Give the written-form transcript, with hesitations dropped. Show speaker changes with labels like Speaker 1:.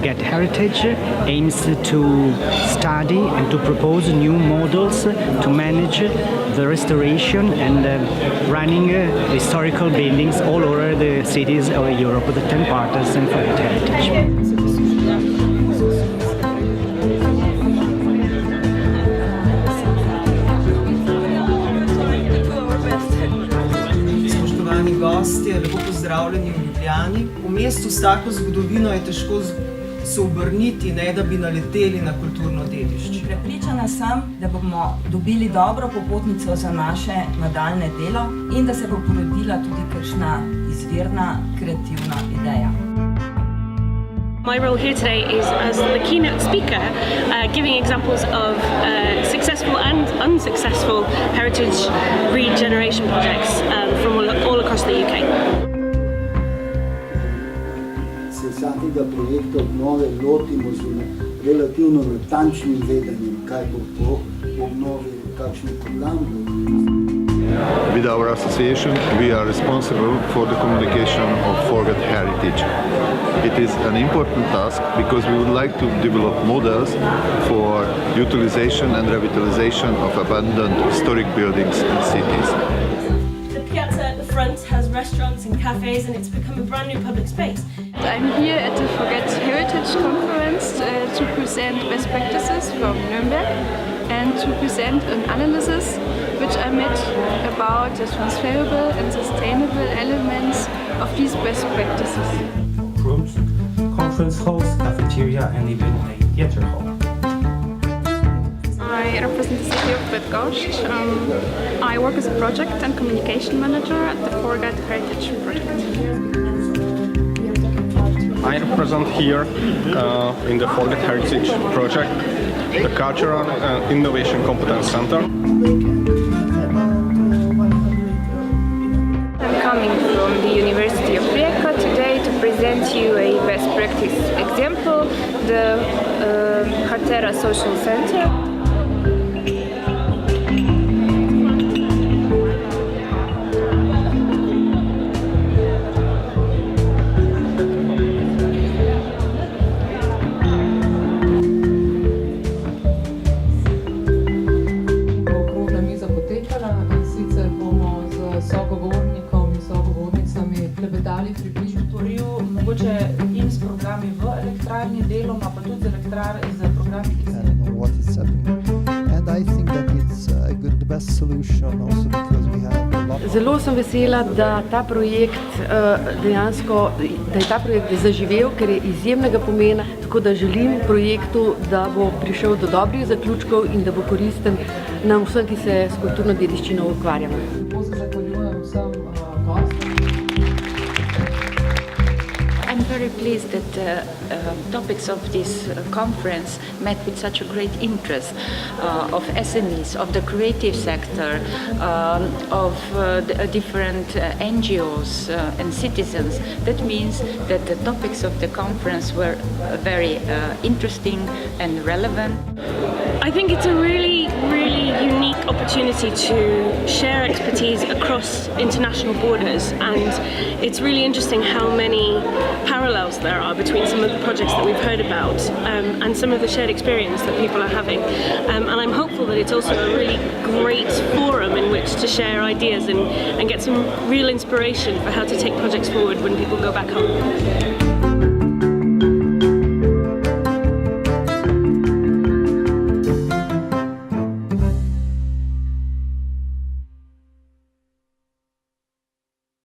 Speaker 1: Forget Heritage aims to study and to propose new models to manage the restoration and running historical buildings all over the cities of Europe, the 10 partners and Forget Heritage.
Speaker 2: Gostje, lepo pozdravljeni v Ljubljani. V mestu s tako zgodovino je težko se obrniti, ne da bi naleteli na kulturno dediščino.
Speaker 3: Prepričana sem, da bomo dobili dobro popotnico za naše nadaljne delo in da se bo porodila tudi kakšna izvirna, kreativna ideja.
Speaker 4: My role here today is as the keynote speaker, giving examples of successful and unsuccessful heritage regeneration projects from all across the UK.
Speaker 5: Se vsakega projekta obnove lotimo z relativno natančnim vedenjem, kaj bo po obnovi, kakšen program bo.
Speaker 6: With our association, we are responsible for the communication of Forget Heritage. It is an important task because we would like to develop models for utilization and revitalization of abandoned historic buildings in cities.
Speaker 4: The piazza at the front has restaurants and cafes and it's become a brand new public space.
Speaker 7: I'm here at the Forget Heritage conference to present best practices from Nuremberg and to present an analysis which I made about the transferable and sustainable elements of these best practices.
Speaker 8: Rooms, conference halls, cafeteria and even a theater hall.
Speaker 7: I represent the city of Bydgoszcz. I work as a project and communication manager at the Forget Heritage project.
Speaker 9: I represent here in the Forget Heritage project the Cultural and Innovation Competence Center.
Speaker 7: I'm coming from the University of Rijeka today to present you a best practice example, the Hatera Social Center.
Speaker 2: Mogoče in s programi v elektrarni deloma, pa tudi z programi, ki se
Speaker 10: what is happening. And I think that it's the best solution also because we have a lot.
Speaker 11: Zelo sem vesela, da ta projekt dejansko, da je ta projekt zaživel, ker je izjemnega pomena, tako da želim projektu, da bo prišel do dobrih zaključkov in da bo koristen nam vsem, ki se s kulturno dediščino ukvarjamo.
Speaker 2: zahvaljujem vsem gostom.
Speaker 12: I'm very pleased that the topics of this conference met with such a great interest of SMEs, of the creative sector, of the different NGOs and citizens. That means that the topics of the conference were very interesting and relevant.
Speaker 4: I think it's a really unique opportunity to share expertise across international borders, and it's really interesting how many parallels there are between some of the projects that we've heard about and some of the shared experience that people are having. And I'm hopeful that it's also a really great forum in which to share ideas and get some real inspiration for how to take projects forward when people go back home.